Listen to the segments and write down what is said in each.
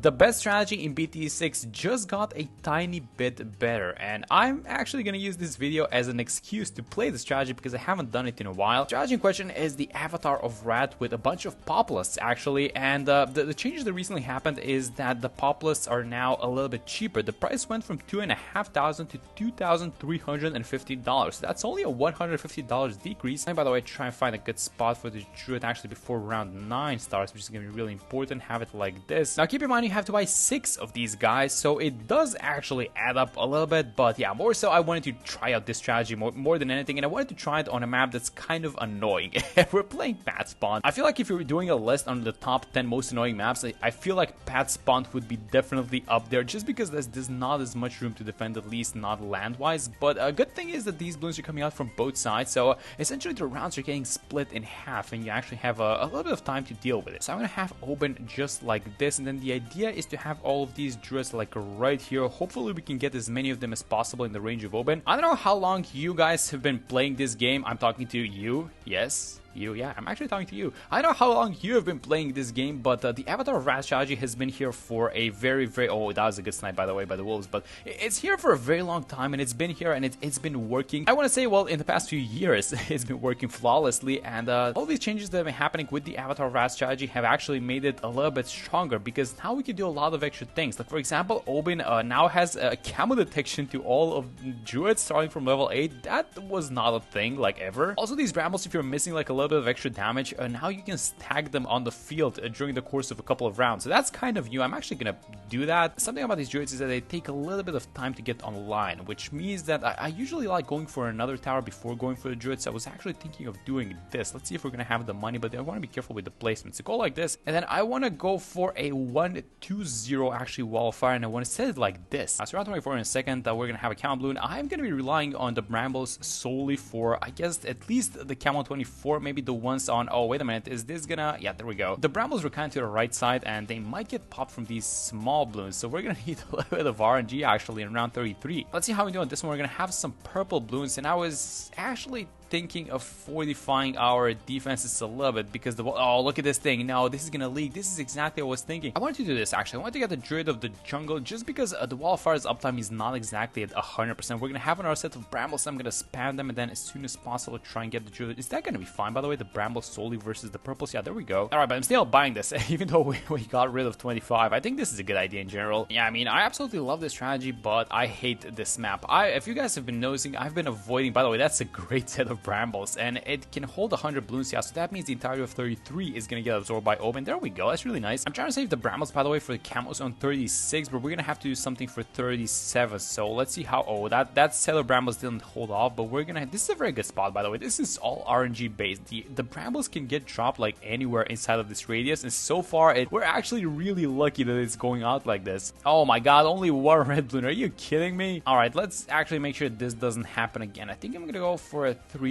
The best strategy in BT6 just got a tiny bit better, and I'm actually going to use this video as an excuse to play the strategy because I haven't done it in a while. The strategy in question is the Avatar of Rat with a bunch of populists actually, and the changes that recently happened is that the populists are now a little bit cheaper. The price went from $2,500 to $2,350. That's only a $150 decrease. And by the way, try and find a good spot for the druid actually before round 9 starts, which is going to be really important. Have it like this. Now keep in mind you have to buy 6 of these guys, so it does actually add up a little bit, but yeah, more so I wanted to try out this strategy more than anything, and I wanted to try it on a map that's kind of annoying. We're playing Pat Spawn. I feel like if you're doing a list on the top 10 most annoying maps, I feel like Pat Spawn would be definitely up there just because there's not as much room to defend, at least not land-wise. But a good thing is that these balloons are coming out from both sides, so essentially the rounds are getting split in half and you actually have a little bit of time to deal with it. So I'm gonna have Oben just like this, and then the idea is to have all of these druids like right here. Hopefully we can get as many of them as possible in the range of Oben. I don't know how long you guys have been playing this game. I'm talking to you, yes. Yeah, I'm actually talking to you. I don't know how long you have been playing this game, but the Avatar of Rat strategy has been here for a very, oh, that was a good snipe by the way by the wolves, but it's here for a very long time, and it's been here and it's been working. I want to say, well, in the past few years, it's been working flawlessly, and all these changes that have been happening with the Avatar of Rat strategy have actually made it a little bit stronger, because now we can do a lot of extra things. Like for example, Oben now has a camo detection to all of druids starting from level 8. That was not a thing like ever. Also, these brambles, if you're missing like a little bit of extra damage, now you can stack them on the field during the course of a couple of rounds. So that's kind of new. I'm actually gonna do that. Something about these druids is that they take a little bit of time to get online, which means that I usually like going for another tower before going for the druids. So I was actually thinking of doing this. Let's see if we're gonna have the money, but I want to be careful with the placement. So go like this, and then I want to go for a 1-2-0 actually wall of fire, and I want to set it like this. So around 24 in a second, we're gonna have a camo balloon. I'm gonna be relying on the brambles solely for, I guess, at least the camo 24, maybe the ones on, oh wait a minute, is this gonna, yeah, there we go. The brambles were kind of to the right side, and they might get popped from these small balloons, so we're gonna need a little bit of RNG actually in round 33. Let's see how we do on this one. We're gonna have some purple balloons, and I was actually thinking of fortifying our defenses a little bit because the, oh, look at this thing. No, this is gonna leak. This is exactly what I was thinking. I wanted to do this actually. I wanted to get the druid of the jungle just because the wall of fire's uptime is not exactly at 100%. We're gonna have another set of brambles. I'm gonna spam them, and then as soon as possible try and get the druid. Is that gonna be fine, by the way? The brambles solely versus the purples. Yeah, there we go. Alright, but I'm still buying this even though we got rid of 25. I think this is a good idea in general. Yeah, I mean, I absolutely love this strategy, but I hate this map. If you guys have been noticing, I've been avoiding, by the way, that's a great set of brambles, and it can hold 100 balloons. Yeah, so that means the entirety of 33 is gonna get absorbed by Oben. There we go. That's really nice. I'm trying to save the brambles, by the way, for the camos on 36, but we're gonna have to do something for 37. So let's see how, oh, that set of brambles didn't hold off, but we're gonna, this is a very good spot, by the way. This is all RNG based. The brambles can get dropped like anywhere inside of this radius, and so far we're actually really lucky that it's going out like this. Oh my god, only one red balloon. Are you kidding me? Alright, let's actually make sure this doesn't happen again. I think I'm gonna go for a 301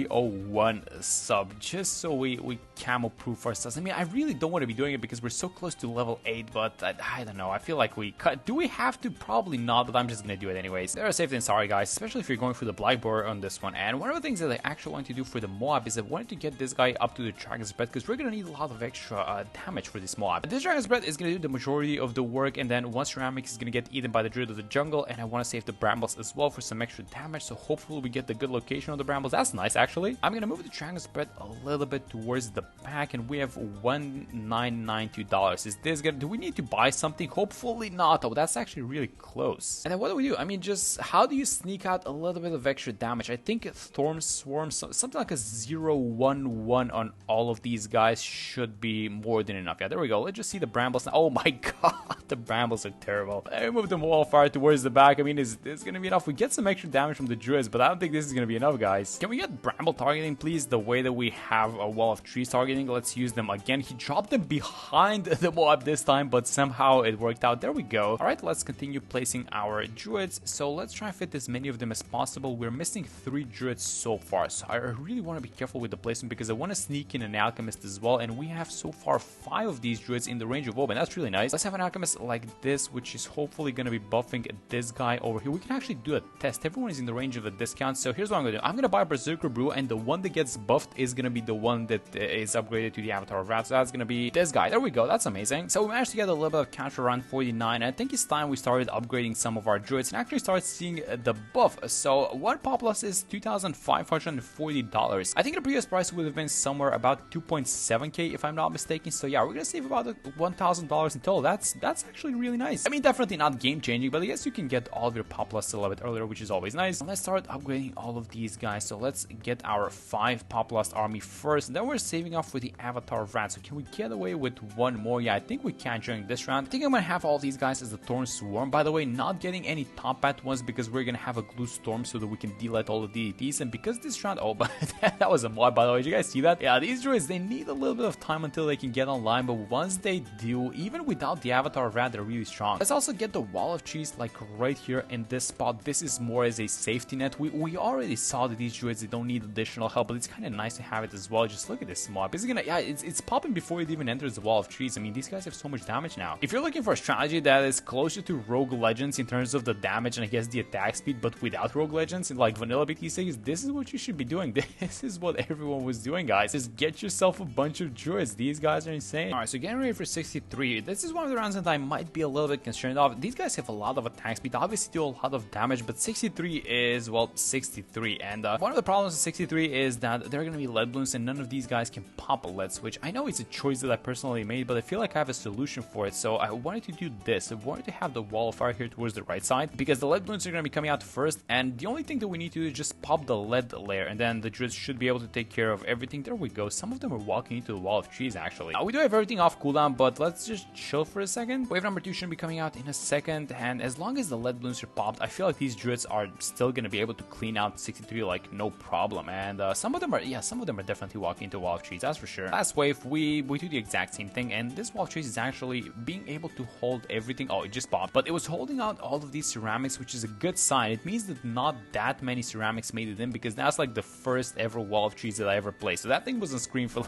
sub just so we camo proof ourselves. I mean, I really don't want to be doing it because we're so close to level 8, but I don't know. I feel like we cut. Do we have to? Probably not, but I'm just gonna do it anyways. There are safe than sorry, guys, especially if you're going for the black boar on this one. And one of the things that I actually want to do for the Moab is I wanted to get this guy up to the Dragon's Breath because we're gonna need a lot of extra damage for this Moab. This Dragon's Breath is gonna do the majority of the work, and then one ceramic is gonna get eaten by the druid of the jungle, and I want to save the brambles as well for some extra damage, so hopefully we get the good location of the brambles. That's nice actually. I'm gonna move the Dragon's Breath a little bit towards the back, and we have $1,992. Is this gonna, do we need to buy something? Hopefully not. Oh, that's actually really close. And then what do we do? I mean, just how do you sneak out a little bit of extra damage? I think Storm Swarm, something like a 0-1-1 on all of these guys should be more than enough. Yeah, there we go. Let's just see the brambles now. Oh my god, the brambles are terrible. I moved the wall of fire towards the back. I mean, is this gonna be enough? We get some extra damage from the druids, but I don't think this is gonna be enough, guys. Can we get bramble targeting, please? The way that we have a wall of trees targeting, let's use them again. He dropped them behind the Moab this time, but somehow it worked out. There we go. All right, let's continue placing our druids. So let's try and fit as many of them as possible. We're missing 3 druids so far, so I really want to be careful with the placement because I want to sneak in an alchemist as well, and we have so far 5 of these druids in the range of Oben. That's really nice. Let's have an alchemist like this, which is hopefully going to be buffing this guy over here. We can actually do a test. Everyone is in the range of a discount, so here's what I'm going to do. I'm going to buy Berserker brew, and the one that gets buffed is gonna be the one that is upgraded to the Avatar of Wrath. So that's gonna be this guy. There we go. That's amazing. So we managed to get a little bit of cash around 49. I think it's time we started upgrading some of our druids and actually start seeing the buff. So one populace is $2,540. I think the previous price would have been somewhere about 2.7k if I'm not mistaken. So yeah, we're gonna save about $1,000 in total. That's actually really nice. I mean, definitely not game changing, but I guess you can get all of your populace a little bit earlier, which is always nice. Let's start upgrading all of these guys. So let's get our 5 populace army first, and then we're saving up for the Avatar of Wrath. So can we get away with one more? Yeah, I think we can during this round. I think I'm gonna have all these guys as the Thorn Swarm. By the way, not getting any top bat ones because we're gonna have a Glue Storm so that we can delete all the DDTs. And because this round, oh, but that was a mod, by the way. Did you guys see that? Yeah, these druids, they need a little bit of time until they can get online, but once they do, even without the Avatar of Wrath, they're really strong. Let's also get the Wall of Trees like right here in this spot. This is more as a safety net. We already saw that these druids, they don't need additional help, but it's kind of nice to have it as well. Just look at this mob. It's gonna, yeah, it's popping before it even enters the Wall of Trees. I mean, these guys have so much damage now. If you're looking for a strategy that is closer to Rogue Legends in terms of the damage and I guess the attack speed, but without Rogue Legends, like vanilla BT6, this is what you should be doing. This is what everyone was doing, guys. Just get yourself a bunch of druids. These guys are insane. Alright, so getting ready for 63. This is one of the rounds that I might be a little bit concerned of. These guys have a lot of attack speed, obviously do a lot of damage, but 63 is, well, 63. And one of the problems with 63 is that there are going to be lead balloons and none of these guys can pop a lead switch. I know it's a choice that I personally made, but I feel like I have a solution for it. So I wanted to do this. I wanted to have the wall of fire here towards the right side because the lead balloons are going to be coming out first, and the only thing that we need to do is just pop the lead layer, and then the druids should be able to take care of everything. There we go. Some of them are walking into the Wall of Trees actually. We do have everything off cooldown, but let's just chill for a second. Wave number 2 should be coming out in a second, and as long as the lead balloons are popped, I feel like these druids are still going to be able to clean out 63 like no problem. And some of them are, yeah, some of them are definitely walking into Wall of Trees, that's for sure. Last wave, we do the exact same thing, and this Wall of Trees is actually being able to hold everything. Oh, it just popped, but it was holding out all of these ceramics, which is a good sign. It means that not that many ceramics made it in, because that's like the first ever Wall of Trees that I ever played. So that thing was on screen for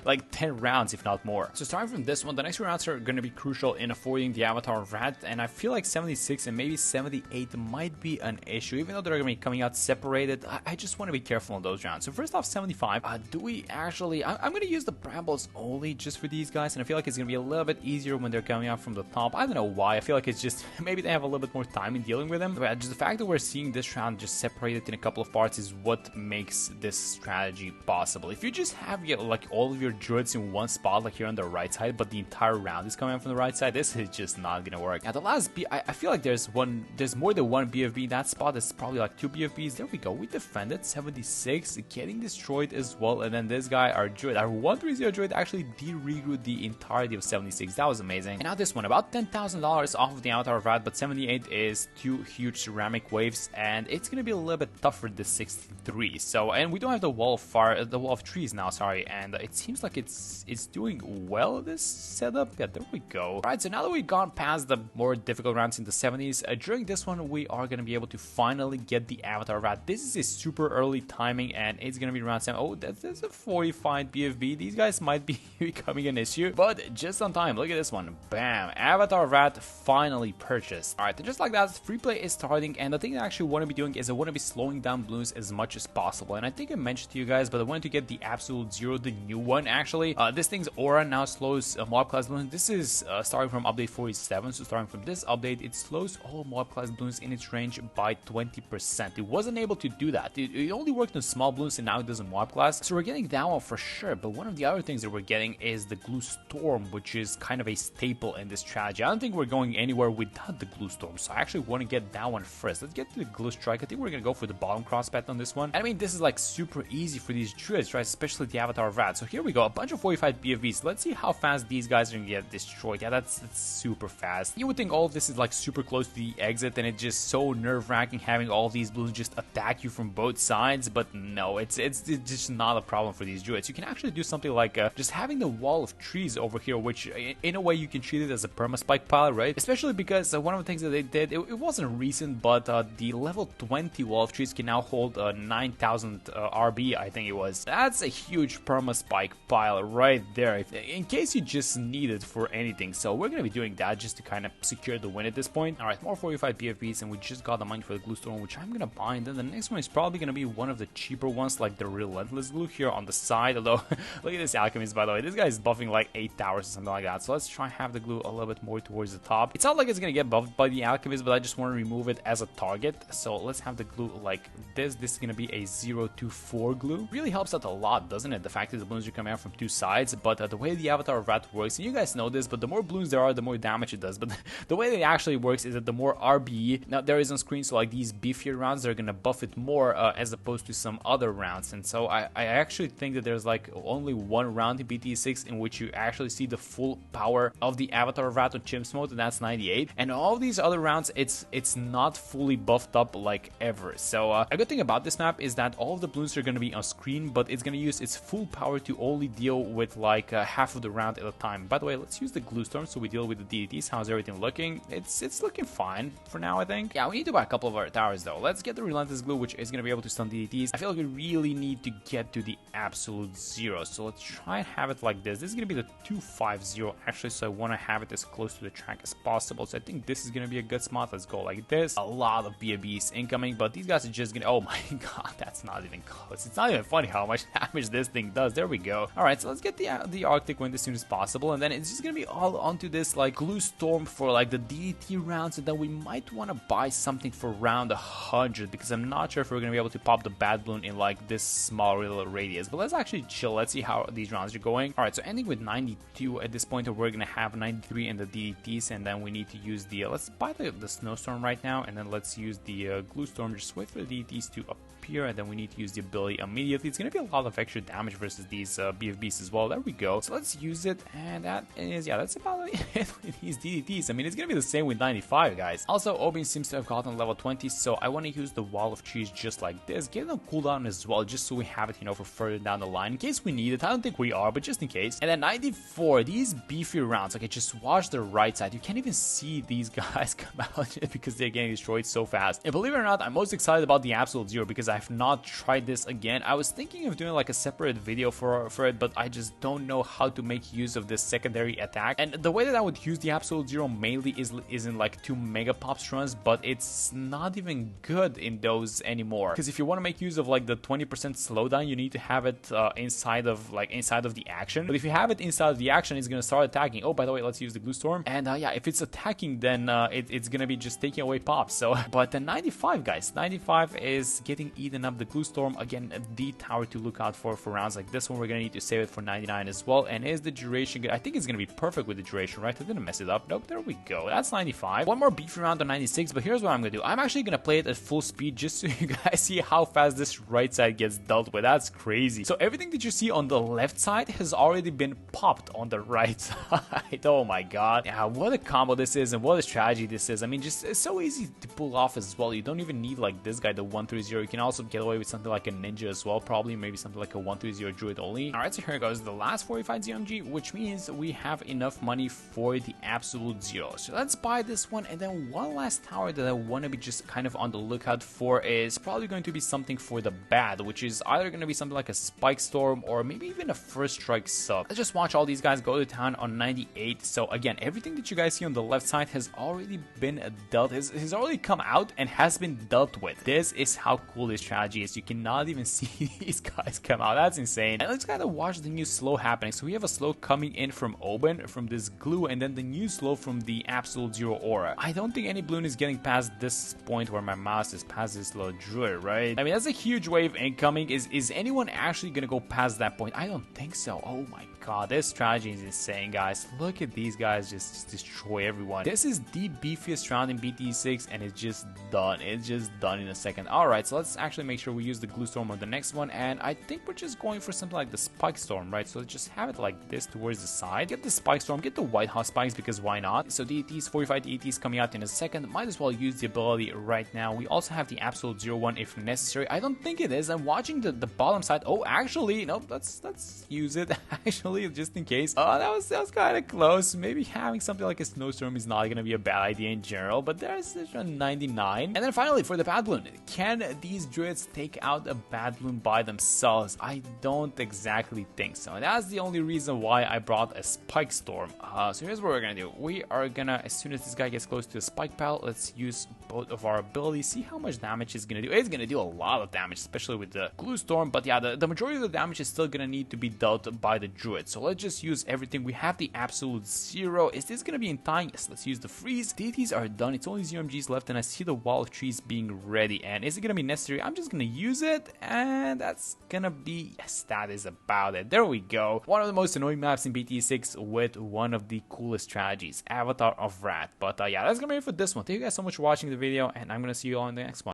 like 10 rounds, if not more. So starting from this one, the next rounds are going to be crucial in avoiding the Avatar of Wrath, and I feel like 76 and maybe 78 might be an issue, even though they're going to be coming out separated. I just want to be careful on those rounds. So first off, 75. Do we actually? I'm going to use the brambles only just for these guys, and I feel like it's going to be a little bit easier when they're coming out from the top. I don't know why. I feel like it's just maybe they have a little bit more time in dealing with them. But just the fact that we're seeing this round just separated in a couple of parts is what makes this strategy possible. If you just have like all of your druids in one spot, like here on the right side, but the entire round is coming from the right side, this is just not gonna work. At the last I feel like there's more than one BFB in that spot. There's probably like 2 BFBs. There we go. We defended 76, getting destroyed as well. And then this guy, our druid, our 130 druid, actually de-regrouped the entirety of 76. That was amazing. And now this one, about $10,000 off of the Avatar of Wrath, but 78 is 2 huge ceramic waves, and it's gonna be a little bit tougher than 63. So, and we don't have the Wall of Fire, the Wall of Trees now, sorry, and it seems like it's doing well, this setup. Yeah, there we go. Alright, so now that we've gone past the more difficult rounds in the 70s, during this one we are gonna be able to finally get the Avatar of Wrath. This is a super early timing, and it's gonna be around 7. Oh, that's a 45 BFB. These guys might be becoming an issue, but just on time. Look at this one. Bam! Avatar of Wrath finally purchased. Alright, just like that, free play is starting, and the thing I actually want to be doing is I want to be slowing down Bloons as much as possible. And I think I mentioned to you guys, but I wanted to get the Absolute Zero, the new one actually. This thing's aura now slows mob class balloons. This is starting from update 47, so starting from this update, it slows all mob class balloons in its range by 20%. It wasn't able to do that. It only worked on small balloons, and now it does on mob class. So we're getting that one for sure. But one of the other things that we're getting is the Glue Storm, which is kind of a staple in this strategy. I don't think we're going anywhere without the Glue Storm, so I actually want to get that one first. Let's get to the Glue Strike. I think we're gonna go for the bottom cross bet on this one. I mean, this is like super easy for these druids, right? Especially the Avatar of Wrath. So here we go, a bunch of 45 BFBs. Let's see how fast these guys are gonna get destroyed. Yeah, that's super fast. You would think all of this is like super close to the exit, and it's just so nerve-wracking having all these balloons just attack you from both sides, but no, it's just not a problem for these druids. You can actually do something like just having the Wall of Trees over here, which in a way you can treat it as a perma-spike pile, right? Especially because one of the things that they did, it wasn't recent, but the level 20 Wall of Trees can now hold 9,000 RB, I think it was. That's a huge perma-spike pile right there, in case you just need it for anything. So we're gonna be doing that just to kind of secure the win at this point. Alright, more 45 BFBs, and we just got the money for the Glue Storm, which I'm gonna buy, and then the next one is probably gonna be one of of the cheaper ones like the Relentless Glue here on the side. Although, look at this Alchemist, by the way. This guy is buffing like 8 towers or something like that. So let's try and have the glue a little bit more towards the top. It's not like it's gonna get buffed by the Alchemist, but I just want to remove it as a target. So let's have the glue like this. This is gonna be a 0-4 glue. Really helps out a lot, doesn't it? The fact that the balloons are coming out from 2 sides, but the way the Avatar of Rat works, and you guys know this, but the more balloons there are, the more damage it does. But the way that it actually works is that the more RBE now there is on screen, so like these beefier rounds are gonna buff it more as opposed to some other rounds. And so I actually think that there's like only one round in BT6 in which you actually see the full power of the Avatar of Rat on Chimps mode, and that's 98. And all these other rounds, it's not fully buffed up like ever. So a good thing about this map is that all of the balloons are gonna be on screen, but it's gonna use its full power to only deal with like half of the round at a time. By the way, let's use the glue storm so we deal with the DDTs. How's everything looking? It's looking fine for now, I think. Yeah, we need to buy a couple of our towers though. Let's get the Relentless Glue, which is gonna be able to stun DDTs. I feel like we really need to get to the absolute 0. So let's try and have it like this. This is gonna be the 250 actually, so I want to have it as close to the track as possible. So I think this is gonna be a good spot. Let's go like this. A lot of BABs incoming, but these guys are just gonna, oh my god, that's not even close. It's not even funny how much damage this thing does. There we go. All right, so let's get the Arctic Wind as soon as possible, and then it's just gonna be all onto this like glue storm for like the DDT rounds, and then we might want to buy something for round 100 because I'm not sure if we're gonna be able to pop the bad balloon in like this small little radius. But let's actually chill. Let's see how these rounds are going. All right, so ending with 92 at this point, we're gonna have 93 in the DDTs, and then we need to use the let's buy the snowstorm right now, and then let's use the glue storm. Just wait for the DDTs to appear, and then we need to use the ability immediately. It's gonna be a lot of extra damage versus these BFBs as well. There we go. So let's use it, and that is, yeah, that's about it with these DDTs. I mean, it's gonna be the same with 95, guys. Also, Obin seems to have gotten level 20, so I want to use the Wall of Cheese just like this. Get them cooldown as well, just so we have it, you know, for further down the line in case we need it. I don't think we are, but just in case. And then 94, these beefy rounds, okay, just watch the right side. You can't even see these guys come out because they're getting destroyed so fast. And believe it or not, I'm most excited about the Absolute Zero because I've not tried this again. I was thinking of doing like a separate video for it, but I just don't know how to make use of this secondary attack. And the way that I would use the Absolute Zero mainly is in like 2 Mega Pops runs, but it's not even good in those anymore. Because if you want to make use of like the 20% slowdown, you need to have it inside of the action. But if you have it inside of the action, it's gonna start attacking. Oh, by the way, let's use the glue storm. And yeah, if it's attacking, then it's gonna be just taking away pops. So, but the 95, guys, 95 is getting eaten up. The glue storm again, the tower to look out for rounds like this one. We're gonna need to save it for 99 as well. And is the duration good? I think it's gonna be perfect with the duration, right? I didn't mess it up. Nope, there we go. That's 95. One more beefy round on 96, but here's what I'm gonna do. I'm actually gonna play it at full speed just so you guys see how fast this right side gets dealt with. That's crazy. So everything that you see on the left side has already been popped on the right side. Oh my god. Yeah, what a combo this is and what a strategy this is. I mean, just it's so easy to pull off as well. You don't even need like this guy, the 130. You can also get away with something like a ninja as well, probably maybe something like a 130 druid only. All right, so here goes the last 45 ZMG, which means we have enough money for the Absolute Zero. So let's buy this one, and then one last tower that I want to be just kind of on the lookout for is probably going to be something for the bad, which is either going to be something like a Spike Storm or maybe even a First Strike sub. Let's just watch all these guys go to town on 98. So again, everything that you guys see on the left side has already been dealt, has already come out and has been dealt with. This is how cool this strategy is. You cannot even see these guys come out. That's insane. And let's kind of watch the new slow happening. So we have a slow coming in from Oben, from this glue, and then the new slow from the Absolute Zero aura. I don't think any balloon is getting past this point where my mouse is past this little druid, right? I mean, that's a huge wave incoming. Is anyone actually gonna go past that point? I don't think so. Oh my god, this strategy is insane, guys. Look at these guys just destroy everyone. This is the beefiest round in BT6, and it's just done. It's just done in a second. Alright, so let's actually make sure we use the glue storm on the next one, and I think we're just going for something like the Spike Storm, right? So let's just have it like this towards the side. Get the Spike Storm, get the White Hot Spikes, because why not? So DETs, 45 DETs coming out in a second. Might as well use the ability right now. We also have the Absolute Zero one if necessary. I don't think it is. I'm watching the bottom side. Oh, actually, nope, let's use it actually, just in case. Oh, that was kind of close. Maybe having something like a Snowstorm is not gonna be a bad idea in general, but there's a 99. And then finally, for the bad balloon, can these druids take out a bad bloon by themselves? I don't exactly think so. And that's the only reason why I brought a spike storm. So here's what we're gonna do. We are gonna, as soon as this guy gets close to the spike pile, let's use both of our abilities, see how much damage he's gonna do. It's gonna do a lot of damage, especially with the glue storm, but yeah, the majority of the damage is still gonna need to be dealt by the druid. So let's just use everything. We have the absolute zero. Is this gonna be in time? Yes, let's use the freeze. Deities are done. It's only 0 MGs left, and I see the wall of trees being ready. And is it gonna be necessary? I'm just gonna use it, and that's gonna be, yes, that is about it. There we go. One of the most annoying maps in BT6 with one of the coolest strategies, Avatar of Wrath. But yeah, that's gonna be it for this one. Thank you guys so much for watching the video, and I'm gonna see you all in the next one.